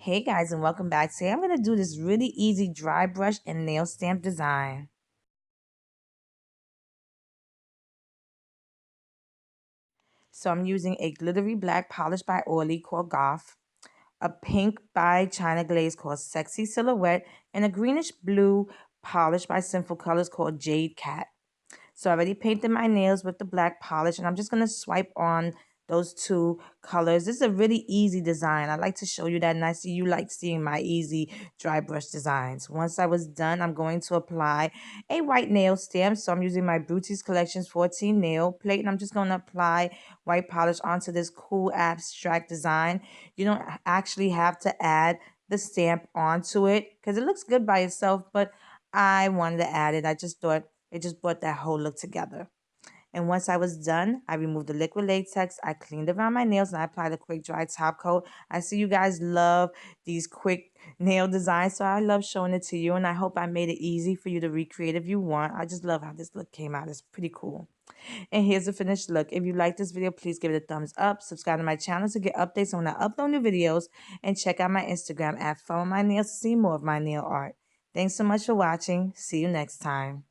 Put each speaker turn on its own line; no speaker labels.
Hey guys, and welcome back. Today I'm going to do this really easy dry brush and nail stamp design. So I'm using a glittery black polish by Orly called Goth, a pink by China Glaze called Sexy Silhouette, and a greenish blue polish by Sinful Colors called Jade Cat. So I already painted my nails with the black polish, and I'm just going to swipe on those two colors. This is a really easy design. I like to show you that, and I see you like seeing my easy dry brush designs. Once I was done, I'm going to apply a white nail stamp. So I'm using my Buitee Collections 14 nail plate, and I'm just going to apply white polish onto this cool abstract design. You don't actually have to add the stamp onto it because it looks good by itself, but I wanted to add it. I just thought it just brought that whole look together. And once I was done, I removed the liquid latex. I cleaned around my nails and I applied a quick dry top coat. I see you guys love these quick nail designs, so I love showing it to you. And I hope I made it easy for you to recreate if you want. I just love how this look came out. It's pretty cool. And here's the finished look. If you like this video, please give it a thumbs up. Subscribe to my channel to get updates on when I upload new videos. And check out my Instagram at Funwithmynails to see more of my nail art. Thanks so much for watching. See you next time.